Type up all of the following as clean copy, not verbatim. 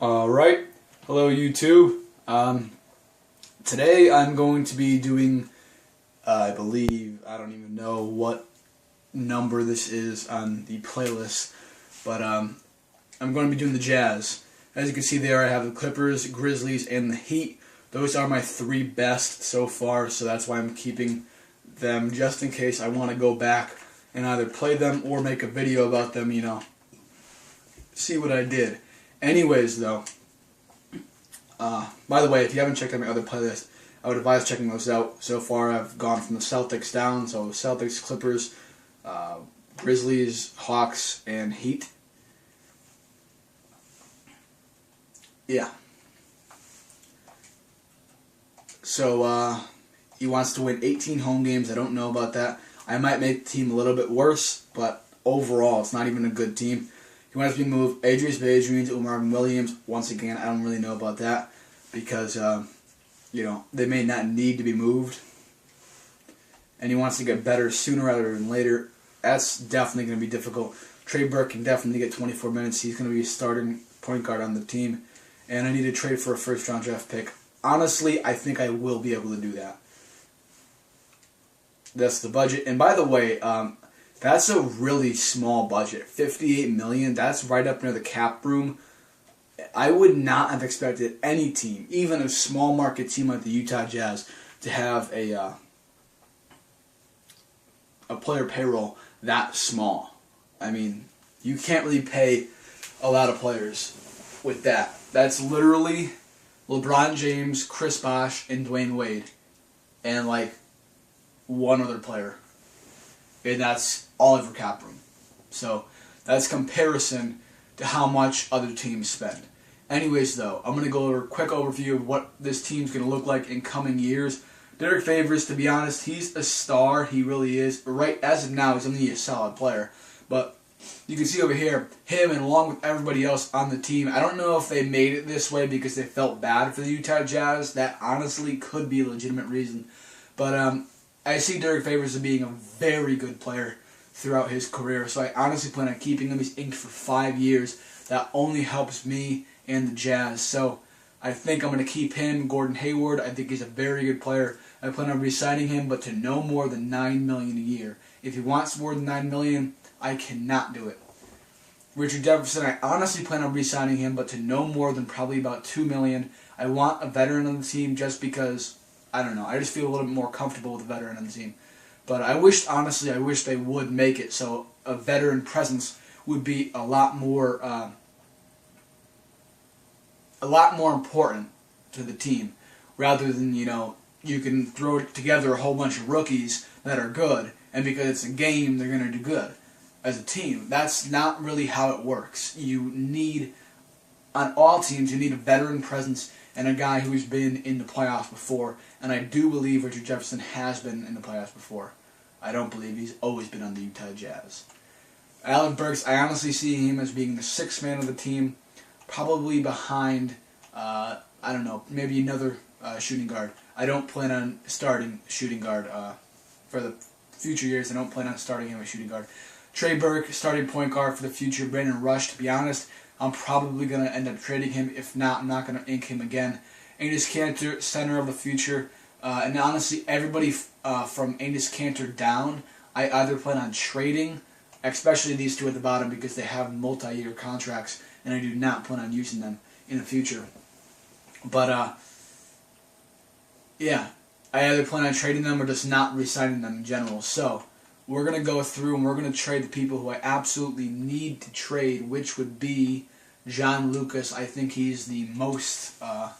Alright, hello YouTube. Today I'm going to be doing, I don't even know what number this is on the playlist, but I'm going to be doing the Jazz. As you can see there, I have the Clippers, Grizzlies, and the Heat. Those are my three best so far, so that's why I'm keeping them just in case I want to go back and either play them or make a video about them, see what I did. Anyways, though, by the way, if you haven't checked out my other playlists, I would advise checking those out. So far, I've gone from the Celtics down, so Celtics, Clippers, Grizzlies, Hawks, and Heat. Yeah. So, he wants to win 18 home games. I don't know about that. I might make the team a little bit worse, but overall, it's not even a good team. He wants to move Adrius Badrian to Marvin Williams. Once again, I don't really know about that because, they may not need to be moved. And he wants to get better sooner rather than later. That's definitely going to be difficult. Trey Burke can definitely get 24 minutes. He's going to be a starting point guard on the team. And I need to trade for a first-round draft pick. Honestly, I think I will be able to do that. That's the budget. And by the way, that's a really small budget. $58 million, that's right up near the cap room. I would not have expected any team, even a small market team like the Utah Jazz, to have a player payroll that small. I mean, you can't really pay a lot of players with that. That's literally LeBron James, Chris Bosh, and Dwayne Wade. And like one other player. And that's all over cap room. So that's comparison to how much other teams spend. Anyways, though, I'm going to go over a quick overview of what this team's going to look like in coming years. Derek Favors, to be honest, he's a star. He really is. Right as of now, he's only a solid player. But you can see over here, him and along with everybody else on the team, I don't know if they made it this way because they felt bad for the Utah Jazz. That honestly could be a legitimate reason. But I see Derek Favors as being a very good player throughout his career. So I honestly plan on keeping him. He's inked for 5 years. That only helps me and the Jazz. So I think I'm going to keep him. Gordon Hayward, I think he's a very good player. I plan on re-signing him, but to no more than $9 million a year. If he wants more than $9 million, I cannot do it. Richard Jefferson, I honestly plan on re-signing him, but to no more than probably about $2 million. I want a veteran on the team just because, I don't know, I just feel a little bit more comfortable with a veteran on the team. But I wish they would make it so a veteran presence would be a lot more important to the team, rather than, you can throw together a whole bunch of rookies that are good, and because it's a game, they're going to do good as a team. That's not really how it works. You need, on all teams, you need a veteran presence and a guy who's been in the playoffs before, and I do believe Richard Jefferson has been in the playoffs before. I don't believe he's always been on the Utah Jazz. Alec Burks, I honestly see him as being the sixth man of the team, probably behind, maybe another shooting guard. I don't plan on starting shooting guard for the future years. I don't plan on starting him as shooting guard. Trey Burke, starting point guard for the future. Brandon Rush, to be honest, I'm probably going to end up trading him. If not, I'm not going to ink him again. Enes Kanter, center of the future. And honestly, everybody from Enes Kanter down, I either plan on trading, especially these two at the bottom because they have multi-year contracts, and I do not plan on using them in the future. But, yeah, I either plan on trading them or just not re-signing them in general. So we're going to go through and we're going to trade the people who I absolutely need to trade, which would be John Lucas. I think he's the most, the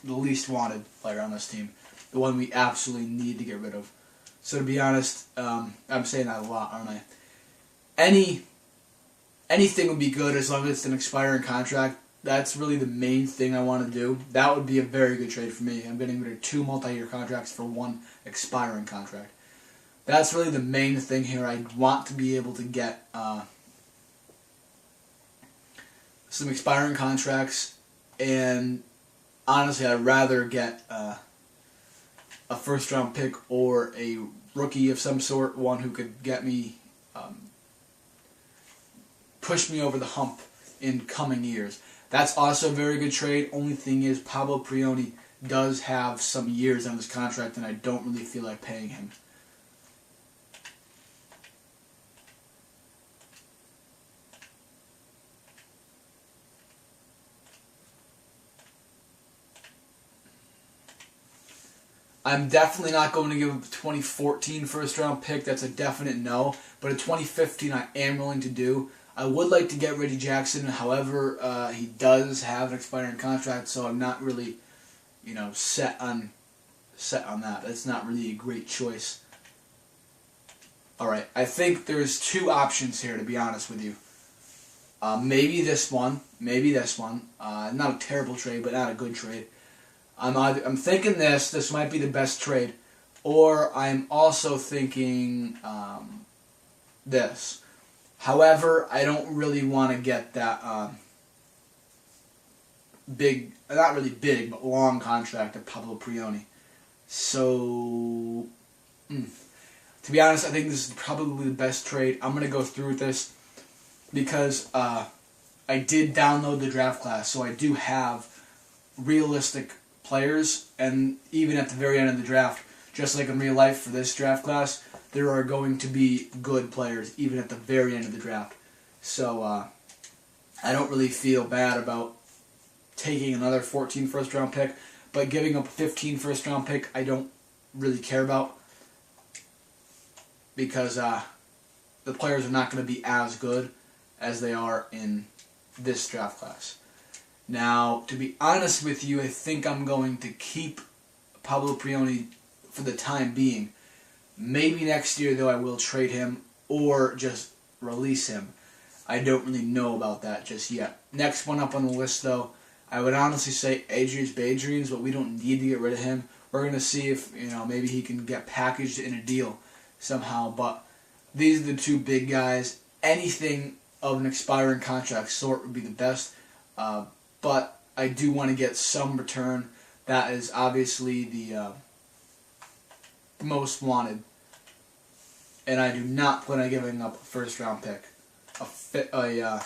least wanted player on this team. The one we absolutely need to get rid of. So to be honest, I'm saying that a lot, aren't I? Anything would be good as long as it's an expiring contract. That's really the main thing I want to do. That would be a very good trade for me. I'm getting rid of 2 multi-year contracts for 1 expiring contract. That's really the main thing here. I want to be able to get some expiring contracts, and honestly, I'd rather get a first-round pick or a rookie of some sort, one who could get me, push me over the hump in coming years. That's also a very good trade. Only thing is, Pablo Prioni does have some years on his contract, and I don't really feel like paying him. I'm definitely not going to give up a 2014 first-round pick. That's a definite no. But a 2015 I am willing to do. I would like to get Reggie Jackson. However, he does have an expiring contract, so I'm not really, set on that. That's not really a great choice. All right, I think there's two options here, to be honest with you. Maybe this one. Not a terrible trade, but not a good trade. I'm thinking this might be the best trade, or I'm also thinking this. However, I don't really want to get that big, not really big, but long contract of Pablo Prioni. So, to be honest, I think this is probably the best trade. I'm going to go through with this because I did download the draft class, so I do have realistic players, and even at the very end of the draft, just like in real life for this draft class, there are going to be good players even at the very end of the draft. So I don't really feel bad about taking another 14 first-round pick, but giving up a 15 first-round pick I don't really care about because the players are not going to be as good as they are in this draft class. Now, to be honest with you, I think I'm going to keep Pablo Prioni for the time being. Maybe next year, though, I will trade him or just release him. I don't really know about that just yet. Next one up on the list, though, I would honestly say Adrian Badrians, but we don't need to get rid of him. We're going to see if, maybe he can get packaged in a deal somehow. But these are the two big guys. Anything of an expiring contract sort would be the best. But I do want to get some return. That is obviously the most wanted. And I do not plan on giving up a first-round pick. A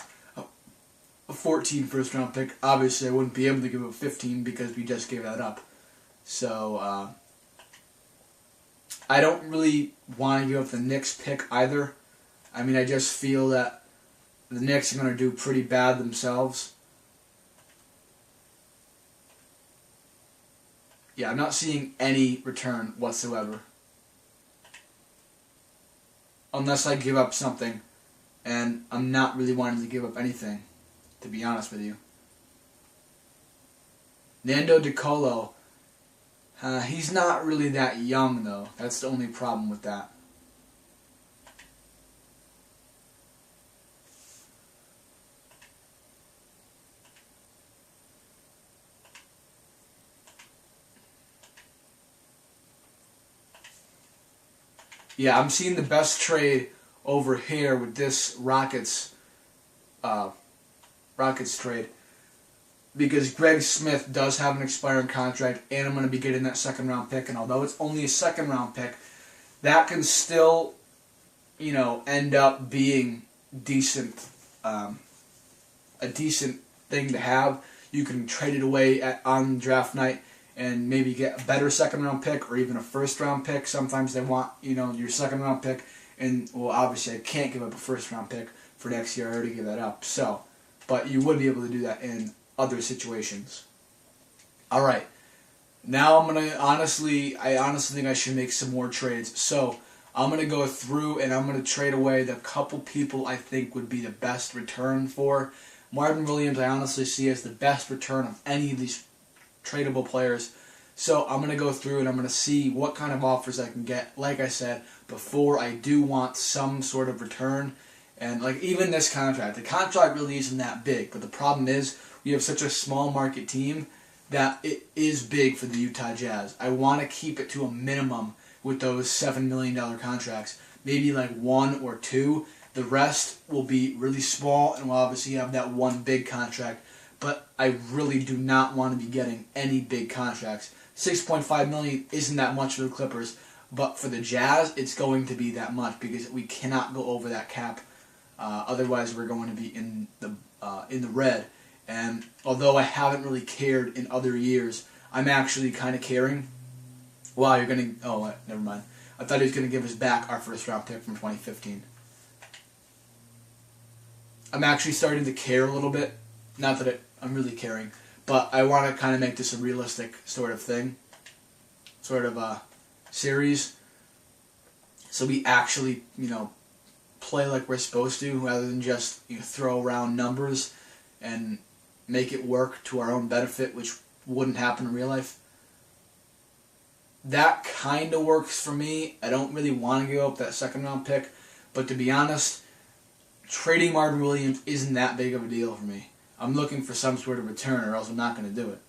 14 first-round pick. Obviously, I wouldn't be able to give up 15 because we just gave that up. So, I don't really want to give up the Knicks pick either. I mean, I just feel that the Knicks are going to do pretty bad themselves. Yeah, I'm not seeing any return whatsoever. Unless I give up something. And I'm not really wanting to give up anything, to be honest with you. Nando De Colo. He's not really that young, though. That's the only problem with that. Yeah, I'm seeing the best trade over here with this Rockets trade. Because Greg Smith does have an expiring contract, and I'm going to be getting that second-round pick. And although it's only a second-round pick, that can still, end up being decent, a decent thing to have. You can trade it away on draft night and maybe get a better second-round pick or even a first-round pick. Sometimes they want, your second-round pick. And, well, obviously I can't give up a first-round pick for next year. I already gave that up. So, but you would be able to do that in other situations. All right. Now I honestly think I should make some more trades. So I'm going to go through and I'm going to trade away the couple people I think would be the best return for. Marvin Williams I honestly see as the best return of any of these tradable players. So I'm going to go through and I'm going to see what kind of offers I can get. Like I said before, I do want some sort of return. And like even this contract, the contract really isn't that big. But the problem is we have such a small market team that it is big for the Utah Jazz. I want to keep it to a minimum with those $7 million contracts. Maybe like one or two. The rest will be really small and we'll obviously have that one big contract. But I really do not want to be getting any big contracts. $6.5 million isn't that much for the Clippers, but for the Jazz, it's going to be that much because we cannot go over that cap. Otherwise, we're going to be in in the red. And although I haven't really cared in other years, I'm actually kind of caring. Wow, you're going to... Oh, never mind. I thought he was going to give us back our first round pick from 2015. I'm actually starting to care a little bit. Not that I'm really caring, but I want to kind of make this a realistic sort of thing. Sort of a series. So we actually, play like we're supposed to, rather than just throw around numbers and make it work to our own benefit, which wouldn't happen in real life. That kind of works for me. I don't really want to give up that second round pick, but to be honest, trading Marvin Williams isn't that big of a deal for me. I'm looking for some sort of return, or else I'm not going to do it.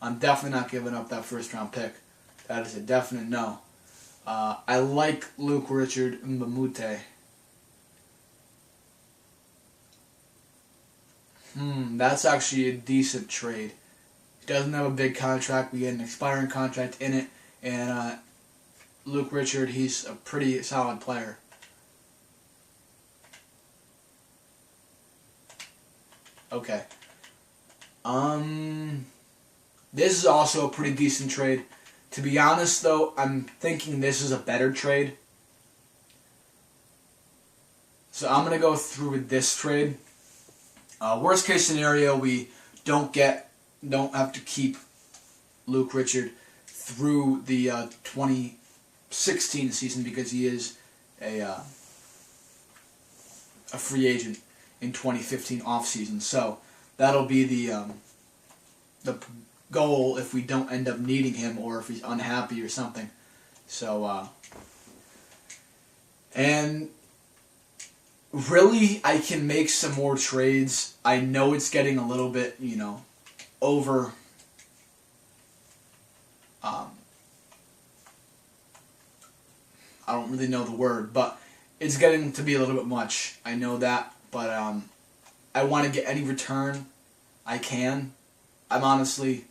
I'm definitely not giving up that first round pick. That is a definite no. I like Luke Richard Mbamute. That's actually a decent trade. He doesn't have a big contract. We get an expiring contract in it. And Luke Richard, he's a pretty solid player. Okay. This is also a pretty decent trade. To be honest, though, I'm thinking this is a better trade. So I'm going to go through with this trade. Worst case scenario, we don't have to keep Luke Richard through the 2016 season because he is a free agent in 2015 offseason. So that'll be the goal if we don't end up needing him or if he's unhappy or something. So and really, I can make some more trades. I know it's getting a little bit, over. I don't really know the word, but it's getting to be a little bit much. I know that, but I want to get any return I can. I'm honestly,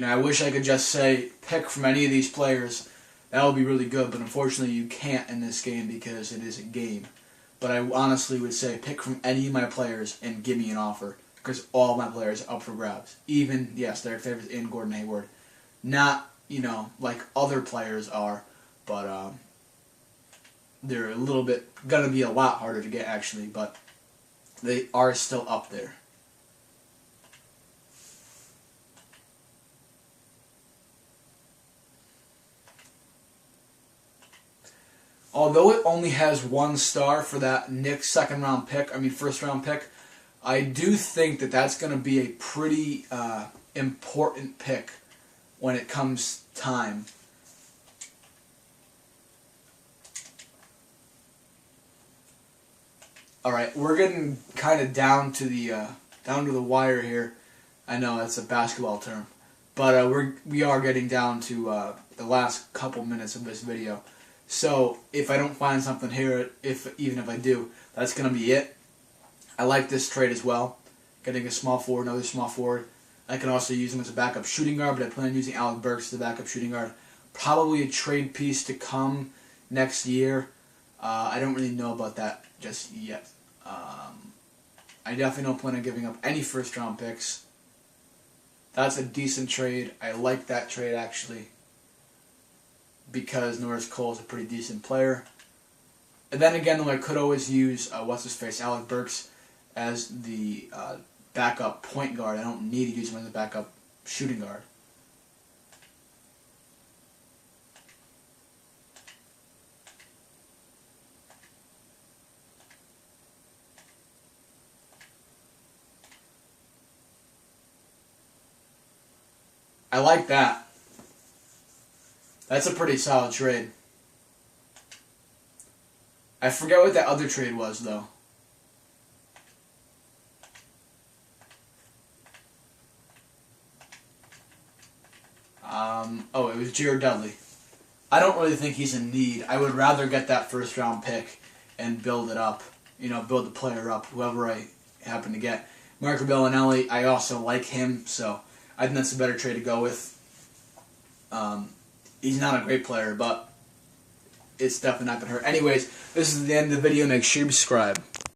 I wish I could just say pick from any of these players. That would be really good, but unfortunately you can't in this game because it is a game. But I honestly would say pick from any of my players and give me an offer because all my players are up for grabs. Even, yes, their favorites in Gordon Hayward. Not, like other players are, but they're a little bit, going to be a lot harder to get actually, but they are still up there. Although it only has 1 star for that Knicks first round pick, I do think that that's going to be a pretty important pick when it comes time. All right, we're getting kind of down to the wire here. I know that's a basketball term, but we are getting down to the last couple minutes of this video. So if I don't find something here, even if I do, that's going to be it. I like this trade as well. Getting a small forward, another small forward. I can also use him as a backup shooting guard, but I plan on using Alec Burks as a backup shooting guard. Probably a trade piece to come next year. I don't really know about that just yet. I definitely don't plan on giving up any first round picks. That's a decent trade. I like that trade actually, because Norris Cole is a pretty decent player. And then again, though, I could always use, Alec Burks as the backup point guard. I don't need to use him as a backup shooting guard. I like that. That's a pretty solid trade. I forget what that other trade was, though. It was Jared Dudley. I don't really think he's in need. I would rather get that first round pick and build it up. Build the player up, whoever I happen to get. Marco Bellinelli, I also like him, so I think that's a better trade to go with. He's not a great player, but it's definitely not going to hurt. Anyways, this is the end of the video. Make sure you subscribe.